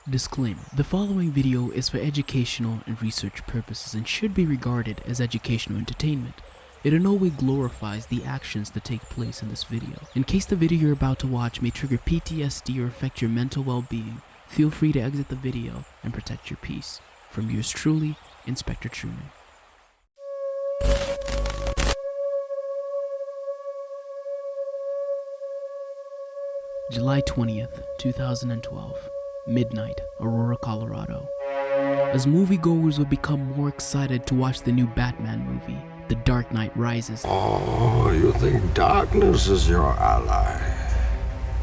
Disclaimer: the following video is for educational and research purposes and should be regarded as educational entertainment. It in no way glorifies the actions that take place in this video. In case the video you're about to watch may trigger PTSD or affect your mental well-being, feel free to exit the video and protect your peace. From yours truly, Inspector Truman. July 20th, 2012. Midnight, Aurora, Colorado. As moviegoers would become more excited to watch the new Batman movie, The Dark Knight Rises. Oh, you think darkness is your ally?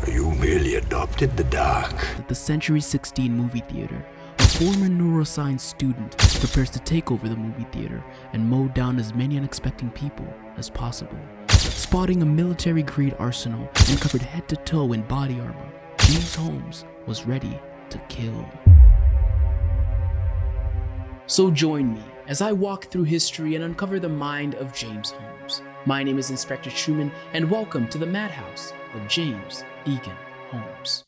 You merely adopted the dark. At the Century 16 movie theater, a former neuroscience student prepares to take over the movie theater and mow down as many unexpecting people as possible. Spotting a military-grade arsenal and covered head to toe in body armor, James Holmes was ready to kill. So join me as I walk through history and uncover the mind of James Holmes. My name is Inspector Truman, and welcome to the madhouse of James Egan Holmes.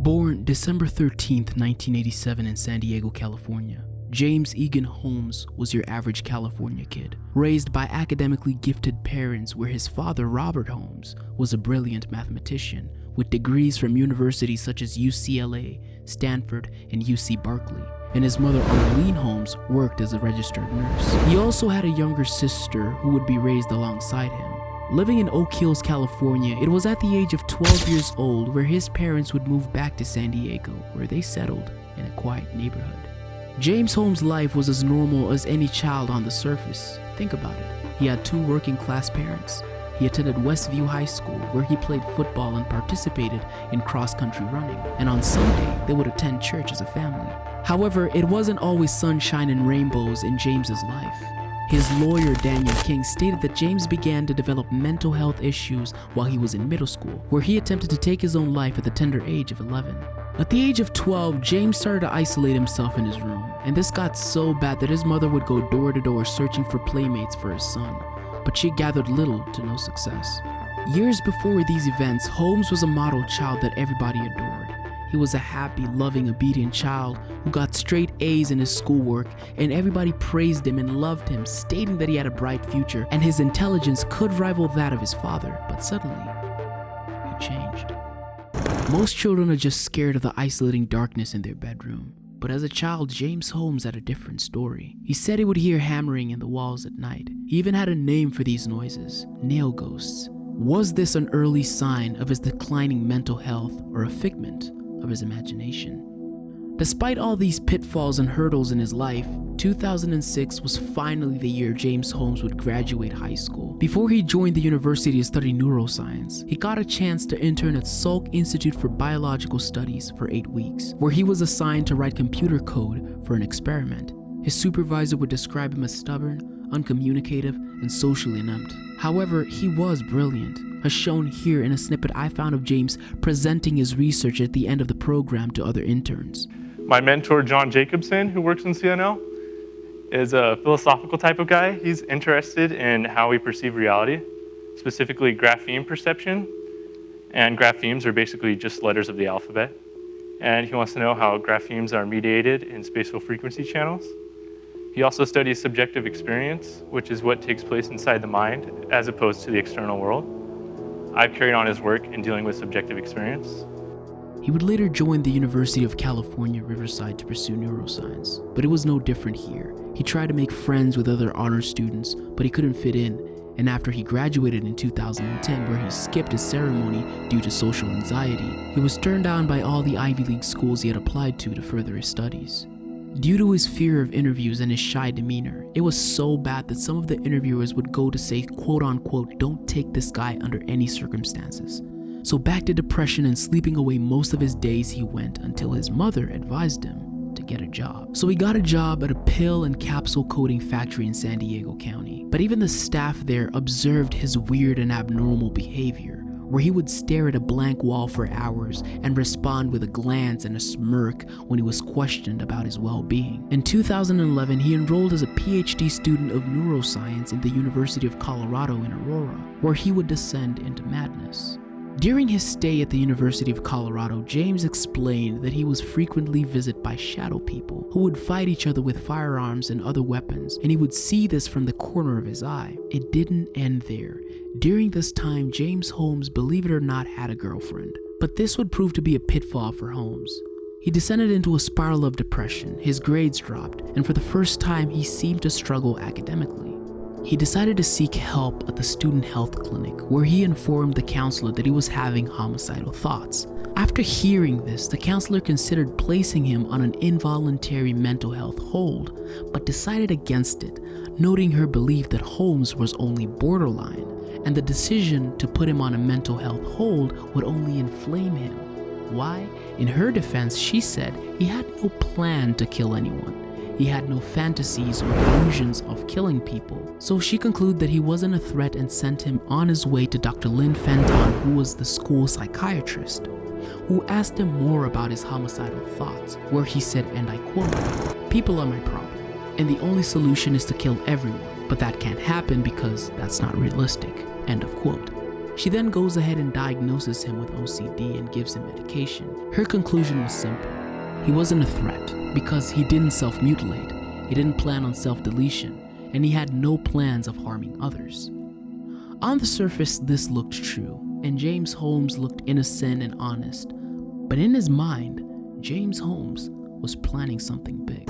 Born December 13th, 1987 in San Diego, California, James Egan Holmes was your average California kid, raised by academically gifted parents where his father, Robert Holmes, was a brilliant mathematician with degrees from universities such as UCLA, Stanford, and UC Berkeley, and his mother, Arlene Holmes, worked as a registered nurse. He also had a younger sister who would be raised alongside him. Living in Oak Hills, California, it was at the age of 12 years old where his parents would move back to San Diego, where they settled in a quiet neighborhood. James Holmes' life was as normal as any child on the surface. Think about it. He had two working-class parents. He attended Westview High School, where he played football and participated in cross-country running. And on Sunday, they would attend church as a family. However, it wasn't always sunshine and rainbows in James's life. His lawyer, Daniel King, stated that James began to develop mental health issues while he was in middle school, where he attempted to take his own life at the tender age of 11. At the age of 12, James started to isolate himself in his room, and this got so bad that his mother would go door to door searching for playmates for his son, but she gathered little to no success. Years before these events, Holmes was a model child that everybody adored. He was a happy, loving, obedient child who got straight A's in his schoolwork, and everybody praised him and loved him, stating that he had a bright future and his intelligence could rival that of his father. But suddenly, he changed. Most children are just scared of the isolating darkness in their bedroom. But as a child, James Holmes had a different story. He said he would hear hammering in the walls at night. He even had a name for these noises: nail ghosts. Was this an early sign of his declining mental health or a figment of his imagination? Despite all these pitfalls and hurdles in his life, 2006 was finally the year James Holmes would graduate high school. Before he joined the university to study neuroscience, he got a chance to intern at Salk Institute for Biological Studies for 8 weeks, where he was assigned to write computer code for an experiment. His supervisor would describe him as stubborn, uncommunicative, and socially inept. However, he was brilliant, as shown here in a snippet I found of James presenting his research at the end of the program to other interns. My mentor, John Jacobson, who works in CNL, is a philosophical type of guy. He's interested in how we perceive reality, specifically grapheme perception. And graphemes are basically just letters of the alphabet. And he wants to know how graphemes are mediated in spatial frequency channels. He also studies subjective experience, which is what takes place inside the mind, as opposed to the external world. I've carried on his work in dealing with subjective experience. He would later join the University of California, Riverside to pursue neuroscience, but it was no different here. He tried to make friends with other honor students, but he couldn't fit in, and after he graduated in 2010, where he skipped his ceremony due to social anxiety, he was turned down by all the Ivy League schools he had applied to further his studies. Due to his fear of interviews and his shy demeanor, it was so bad that some of the interviewers would go to say, quote unquote, "Don't take this guy under any circumstances." So back to depression and sleeping away most of his days he went until his mother advised him to get a job. So he got a job at a pill and capsule coating factory in San Diego County. But even the staff there observed his weird and abnormal behavior, where he would stare at a blank wall for hours and respond with a glance and a smirk when he was questioned about his well-being. In 2011, he enrolled as a PhD student of neuroscience in the University of Colorado in Aurora, where he would descend into madness. During his stay at the University of Colorado, James explained that he was frequently visited by shadow people who would fight each other with firearms and other weapons, and he would see this from the corner of his eye. It didn't end there. During this time, James Holmes, believe it or not, had a girlfriend. But this would prove to be a pitfall for Holmes. He descended into a spiral of depression, his grades dropped, and for the first time he seemed to struggle academically. He decided to seek help at the student health clinic, where he informed the counselor that he was having homicidal thoughts. After hearing this, the counselor considered placing him on an involuntary mental health hold, but decided against it, noting her belief that Holmes was only borderline, and the decision to put him on a mental health hold would only inflame him. Why? In her defense, she said he had no plan to kill anyone. He had no fantasies or delusions of killing people. So she concluded that he wasn't a threat and sent him on his way to Dr. Lynn Fenton, who was the school psychiatrist, who asked him more about his homicidal thoughts, where he said, and I quote, "People are my problem, and the only solution is to kill everyone, but that can't happen because that's not realistic," end of quote. She then goes ahead and diagnoses him with OCD and gives him medication. Her conclusion was simple. He wasn't a threat because he didn't self-mutilate, he didn't plan on self-deletion, and he had no plans of harming others. On the surface, this looked true, and James Holmes looked innocent and honest, but in his mind, James Holmes was planning something big.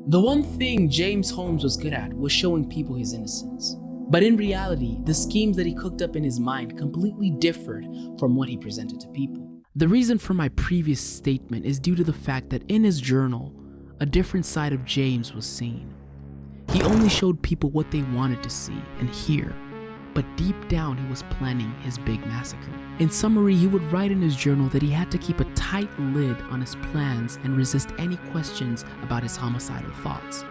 The one thing James Holmes was good at was showing people his innocence. But in reality, the schemes that he cooked up in his mind completely differed from what he presented to people. The reason for my previous statement is due to the fact that in his journal, a different side of James was seen. He only showed people what they wanted to see and hear, but deep down he was planning his big massacre. In summary, he would write in his journal that he had to keep a tight lid on his plans and resist any questions about his homicidal thoughts,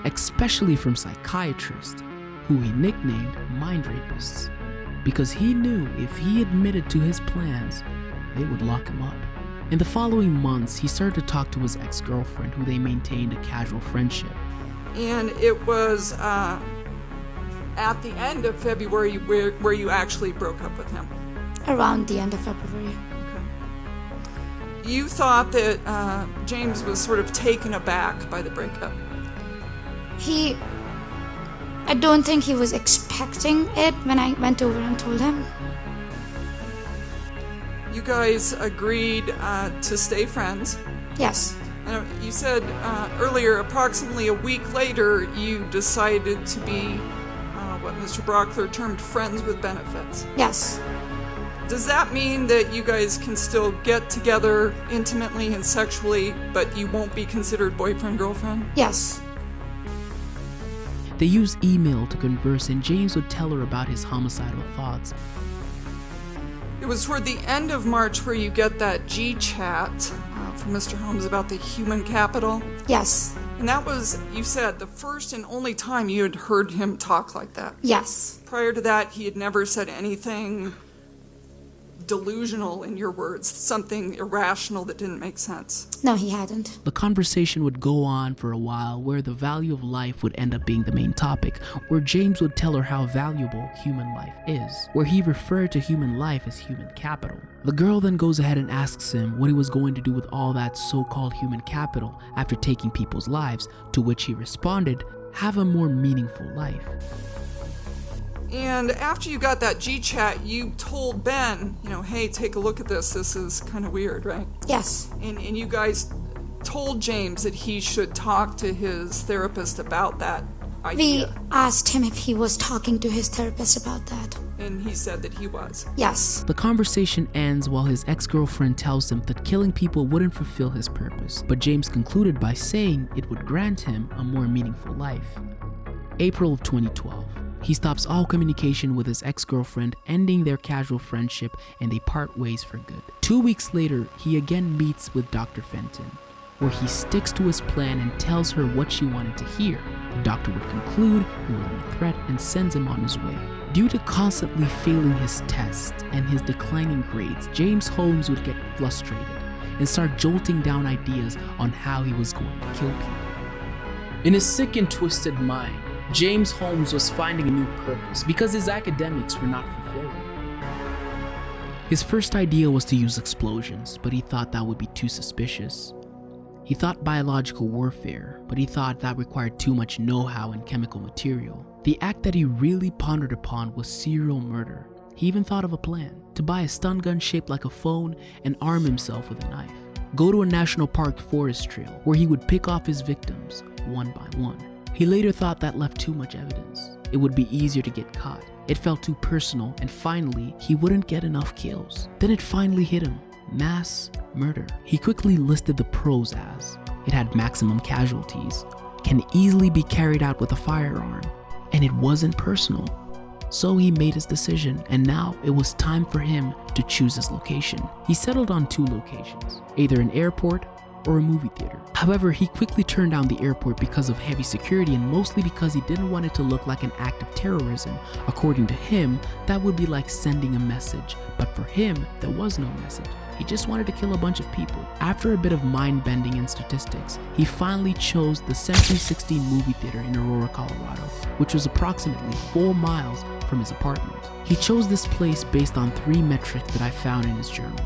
especially from psychiatrists, who he nicknamed mind rapists, because he knew if he admitted to his plans, they would lock him up. In the following months, he started to talk to his ex-girlfriend, who they maintained a casual friendship. And it was at the end of February where you actually broke up with him. Around the end of February. Okay. You thought that James was sort of taken aback by the breakup. I don't think he was expecting it when I went over and told him. You guys agreed to stay friends. Yes. And you said earlier, approximately a week later, you decided to be what Mr. Brockler termed friends with benefits. Yes. Does that mean that you guys can still get together intimately and sexually, but you won't be considered boyfriend-girlfriend? Yes. They used email to converse, and James would tell her about his homicidal thoughts. It was toward the end of March where you get that G-chat from Mr. Holmes about the human capital. Yes. And that was, you said, the first and only time you had heard him talk like that. Yes. Prior to that, he had never said anything delusional, in your words, something irrational that didn't make sense. No, he hadn't. The conversation would go on for a while, where the value of life would end up being the main topic, where James would tell her how valuable human life is, where he referred to human life as human capital. The girl then goes ahead and asks him what he was going to do with all that so-called human capital after taking people's lives, to which he responded, "Have a more meaningful life." And after you got that G-chat, you told Ben, hey, take a look at this. This is kind of weird, right? Yes. And you guys told James that he should talk to his therapist about that idea. We asked him if he was talking to his therapist about that. And he said that he was. Yes. The conversation ends while his ex-girlfriend tells him that killing people wouldn't fulfill his purpose, but James concluded by saying it would grant him a more meaningful life. April of 2012. He stops all communication with his ex-girlfriend, ending their casual friendship, and they part ways for good. 2 weeks later, he again meets with Dr. Fenton, where he sticks to his plan and tells her what she wanted to hear. The doctor would conclude he wasn't a threat and sends him on his way. Due to constantly failing his tests and his declining grades, James Holmes would get frustrated and start jolting down ideas on how he was going to kill people. In his sick and twisted mind, James Holmes was finding a new purpose because his academics were not fulfilling. His first idea was to use explosions, but he thought that would be too suspicious. He thought biological warfare, but he thought that required too much know-how and chemical material. The act that he really pondered upon was serial murder. He even thought of a plan to buy a stun gun shaped like a phone and arm himself with a knife. Go to a national park forest trail where he would pick off his victims one by one. He later thought that left too much evidence. It would be easier to get caught. It felt too personal, and finally, he wouldn't get enough kills. Then it finally hit him. Mass murder. He quickly listed the pros as: it had maximum casualties, can easily be carried out with a firearm, and it wasn't personal. So he made his decision, and now it was time for him to choose his location. He settled on 2 locations, either an airport or a movie theater. However, he quickly turned down the airport because of heavy security and mostly because he didn't want it to look like an act of terrorism. According to him, that would be like sending a message, but for him, there was no message. He just wanted to kill a bunch of people. After a bit of mind-bending and statistics, he finally chose the Century 16 movie theater in Aurora, Colorado, which was approximately 4 miles from his apartment. He chose this place based on 3 metrics that I found in his journal.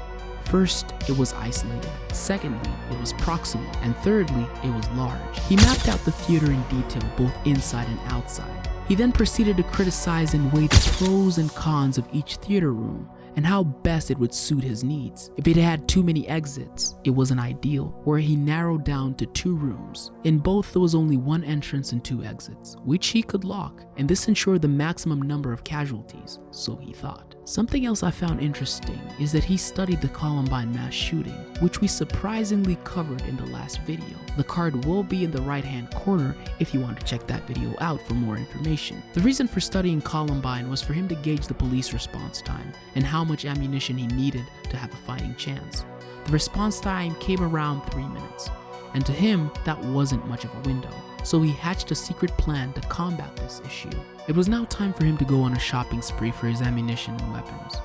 First, it was isolated. Secondly, it was proximal. And thirdly, it was large. He mapped out the theater in detail, both inside and outside. He then proceeded to criticize and weigh the pros and cons of each theater room and how best it would suit his needs. If it had too many exits, it wasn't ideal, where he narrowed down to 2 rooms. In both, there was only 1 entrance and 2 exits, which he could lock, and this ensured the maximum number of casualties, so he thought. Something else I found interesting is that he studied the Columbine mass shooting, which we surprisingly covered in the last video. The card will be in the right-hand corner if you want to check that video out for more information. The reason for studying Columbine was for him to gauge the police response time and how much ammunition he needed to have a fighting chance. The response time came around 3 minutes, and to him, that wasn't much of a window. So he hatched a secret plan to combat this issue. It was now time for him to go on a shopping spree for his ammunition and weapons.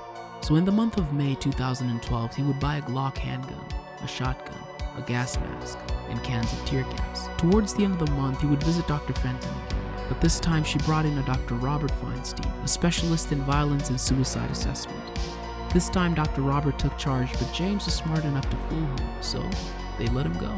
So in the month of May 2012, he would buy a Glock handgun, a shotgun, a gas mask, and cans of tear gas. Towards the end of the month, he would visit Dr. Fenton again, but this time she brought in a Dr. Robert Feinstein, a specialist in violence and suicide assessment. This time, Dr. Robert took charge, but James was smart enough to fool him, so they let him go.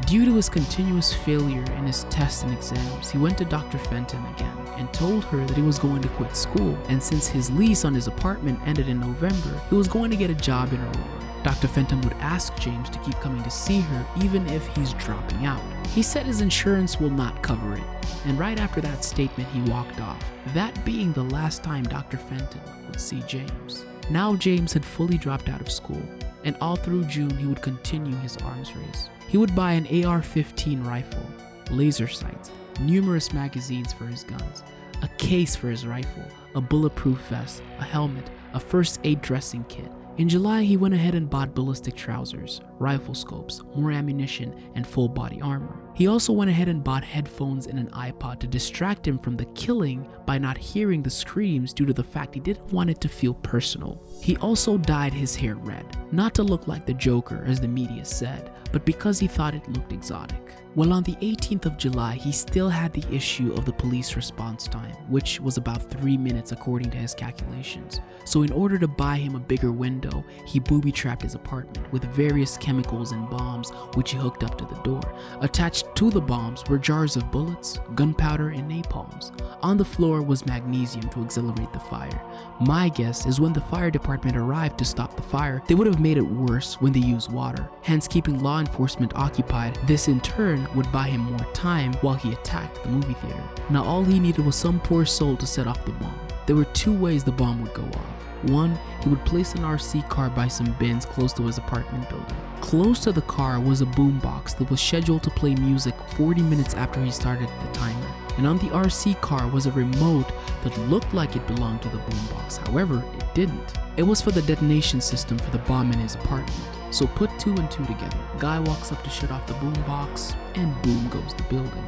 Due to his continuous failure in his tests and exams, he went to Dr. Fenton again and told her that he was going to quit school, and since his lease on his apartment ended in November, he was going to get a job in Aurora. Dr. Fenton would ask James to keep coming to see her even if he's dropping out. He said his insurance will not cover it, and right after that statement he walked off, that being the last time Dr. Fenton would see James. Now James had fully dropped out of school, and all through June he would continue his arms race. He would buy an AR-15 rifle, laser sights, numerous magazines for his guns, a case for his rifle, a bulletproof vest, a helmet, a first aid dressing kit. In July, he went ahead and bought ballistic trousers, rifle scopes, more ammunition, and full body armor. He also went ahead and bought headphones and an iPod to distract him from the killing by not hearing the screams due to the fact he didn't want it to feel personal. He also dyed his hair red, not to look like the Joker as the media said, but because he thought it looked exotic. Well, on the 18th of July, he still had the issue of the police response time, which was about 3 minutes according to his calculations. So in order to buy him a bigger window, he booby-trapped his apartment with various chemicals and bombs which he hooked up to the door. Attached to the bombs were jars of bullets, gunpowder, and napalms. On the floor was magnesium to accelerate the fire. My guess is when the fire department arrived to stop the fire, they would have made it worse when they used water, hence keeping law enforcement occupied. This in turn would buy him more time while he attacked the movie theater. Now all he needed was some poor soul to set off the bomb. There were 2 ways the bomb would go off. One, he would place an RC car by some bins close to his apartment building. Close to the car was a boombox that was scheduled to play music 40 minutes after he started the timer. And on the RC car was a remote that looked like it belonged to the boombox. However, it didn't. It was for the detonation system for the bomb in his apartment. So put 2 and 2 together. Guy walks up to shut off the boombox, and boom goes the building.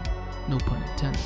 No pun intended.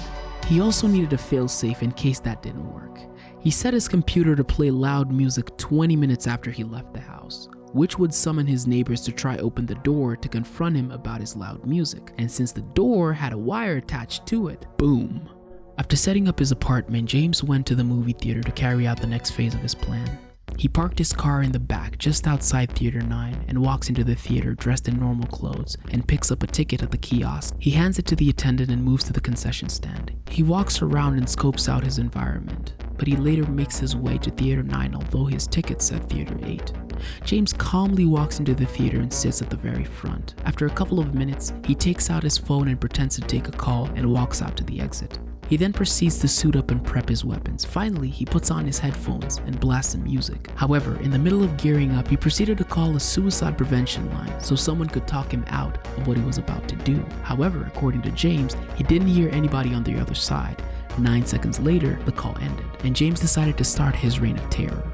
He also needed a failsafe in case that didn't work. He set his computer to play loud music 20 minutes after he left the house, which would summon his neighbors to try open the door to confront him about his loud music. And since the door had a wire attached to it, boom. After setting up his apartment, James went to the movie theater to carry out the next phase of his plan. He parked his car in the back just outside Theater 9 and walks into the theater dressed in normal clothes and picks up a ticket at the kiosk. He hands it to the attendant and moves to the concession stand. He walks around and scopes out his environment, but he later makes his way to Theater 9 although his ticket said Theater 8. James calmly walks into the theater and sits at the very front. After a couple of minutes, he takes out his phone and pretends to take a call and walks out to the exit. He then proceeds to suit up and prep his weapons. Finally, he puts on his headphones and blasts some music. However, in the middle of gearing up, he proceeded to call a suicide prevention line so someone could talk him out of what he was about to do. However, according to James, he didn't hear anybody on the other side. 9 seconds later, the call ended, and James decided to start his reign of terror.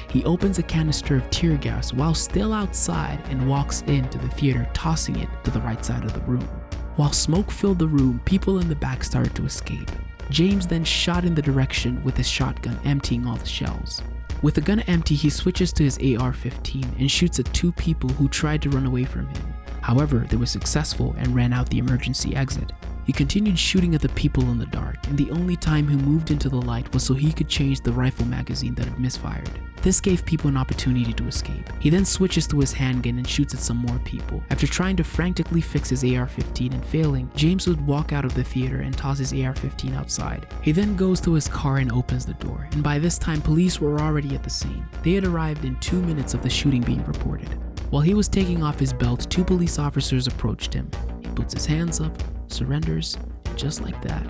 He opens a canister of tear gas while still outside and walks into the theater, tossing it to the right side of the room. While smoke filled the room, people in the back started to escape. James then shot in the direction with his shotgun, emptying all the shells. With the gun empty, he switches to his AR-15 and shoots at 2 people who tried to run away from him. However, they were successful and ran out the emergency exit. He continued shooting at the people in the dark, and the only time he moved into the light was so he could change the rifle magazine that had misfired. This gave people an opportunity to escape. He then switches to his handgun and shoots at some more people. After trying to frantically fix his AR-15 and failing, James would walk out of the theater and toss his AR-15 outside. He then goes to his car and opens the door, and by this time police were already at the scene. They had arrived in 2 minutes of the shooting being reported. While he was taking off his belt, 2 police officers approached him. He puts his hands up, surrenders, and just like that,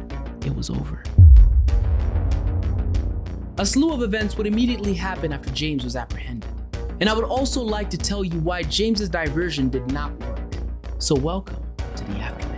it was over. A slew of events would immediately happen after James was apprehended. And I would also like to tell you why James's diversion did not work. So welcome to the aftermath.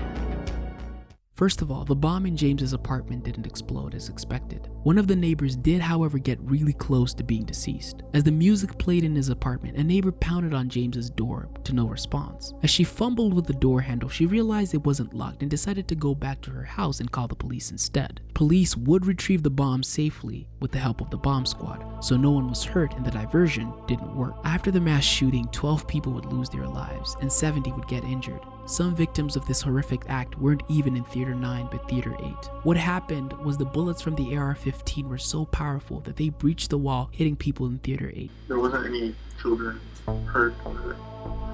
First of all, the bomb in James's apartment didn't explode as expected. One of the neighbors did, however, get really close to being deceased. As the music played in his apartment, a neighbor pounded on James's door to no response. As she fumbled with the door handle, she realized it wasn't locked and decided to go back to her house and call the police instead. Police would retrieve the bomb safely with the help of the bomb squad, so no one was hurt and the diversion didn't work. After the mass shooting, 12 people would lose their lives and 70 would get injured. Some victims of this horrific act weren't even in Theater 9 but Theater 8. What happened was the bullets from the AR-15 were so powerful that they breached the wall, hitting people in Theater 8. There wasn't any children hurt.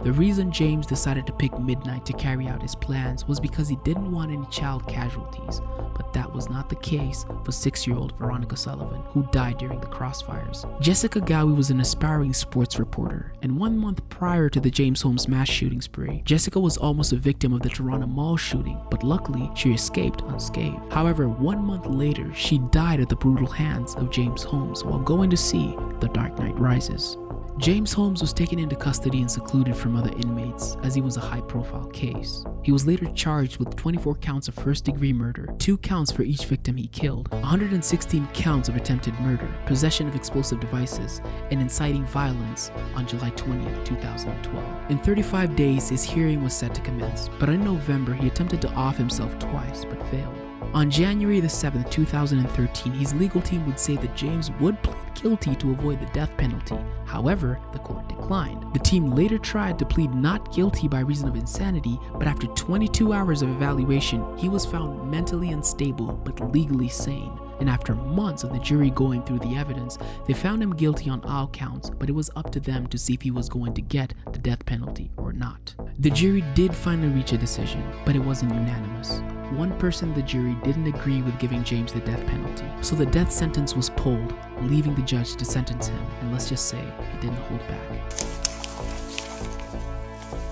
The reason James decided to pick midnight to carry out his plans was because he didn't want any child casualties, but that was not the case for 6-year-old Veronica Sullivan, who died during the crossfires. Jessica Gowie was an aspiring sports reporter, and 1 month prior to the James Holmes mass shooting spree, Jessica was almost a victim of the Toronto Mall shooting, but luckily she escaped unscathed. However, 1 month later, she died at the brutal hands of James Holmes while going to see The Dark Knight Rises. James Holmes was taken into custody and secluded from other inmates as he was a high-profile case. He was later charged with 24 counts of first-degree murder, 2 counts for each victim he killed, 116 counts of attempted murder, possession of explosive devices, and inciting violence on July 20th, 2012. In 35 days, his hearing was set to commence, but in November, he attempted to off himself twice but failed. On January 7th, 2013, his legal team would say that James would plead guilty to avoid the death penalty. However, the court declined. The team later tried to plead not guilty by reason of insanity, but after 22 hours of evaluation, he was found mentally unstable but legally sane. And after months of the jury going through the evidence, they found him guilty on all counts, but it was up to them to see if he was going to get the death penalty or not. The jury did finally reach a decision, but it wasn't unanimous. One person in the jury didn't agree with giving James the death penalty, so the death sentence was pulled, leaving the judge to sentence him, and let's just say he didn't hold back.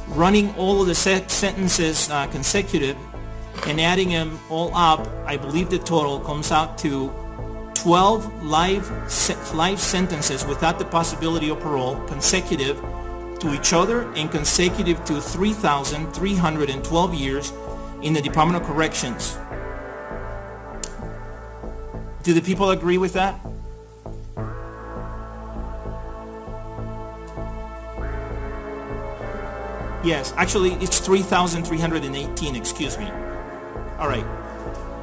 Running all of the sentences consecutive and adding them all up, I believe the total comes out to 12 life sentences without the possibility of parole, consecutive to each other and consecutive to 3,312 years in the Department of Corrections. Do the people agree with that? Yes, actually it's 3,318, excuse me. All right.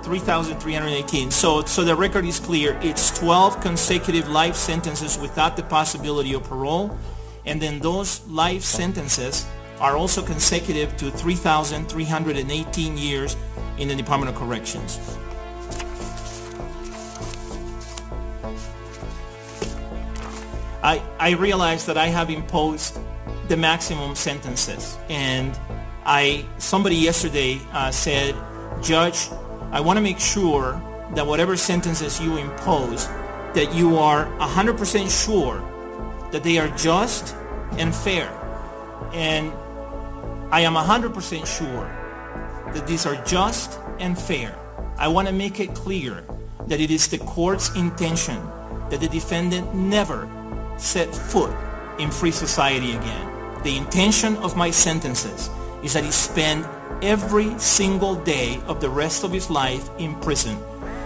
3,318. So the record is clear. It's 12 consecutive life sentences without the possibility of parole. And then those life sentences are also consecutive to 3,318 years in the Department of Corrections. I realize that I have imposed the maximum sentences, and somebody yesterday said, Judge, I want to make sure that whatever sentences you impose, that you are 100% sure that they are just and fair. And I am 100% sure that these are just and fair. I want to make it clear that it is the court's intention that the defendant never set foot in free society again. The intention of my sentences is that he spend every single day of the rest of his life in prison,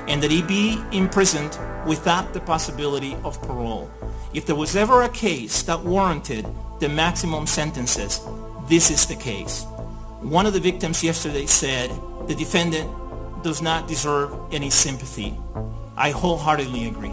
and that he be imprisoned without the possibility of parole. If there was ever a case that warranted the maximum sentences, this is the case. One of the victims yesterday said the defendant does not deserve any sympathy. I wholeheartedly agree.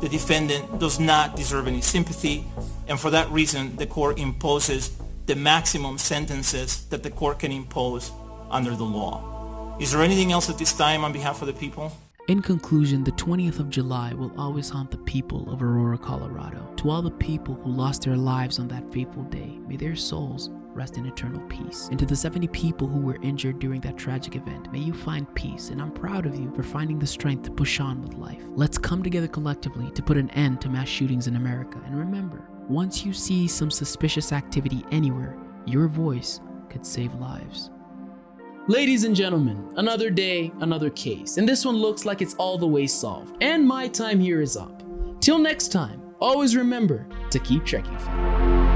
The defendant does not deserve any sympathy, and for that reason, the court imposes the maximum sentences that the court can impose under the law. Is there anything else at this time on behalf of the people? In conclusion, the 20th of July will always haunt the people of Aurora, Colorado. To all the people who lost their lives on that fateful day, may their souls rest in eternal peace. And to the 70 people who were injured during that tragic event, may you find peace, and I'm proud of you for finding the strength to push on with life. Let's come together collectively to put an end to mass shootings in America. And remember, once you see some suspicious activity anywhere, your voice could save lives. Ladies and gentlemen, another day, another case, and this one looks like it's all the way solved, and my time here is up. Till next time, always remember to keep trekking forward.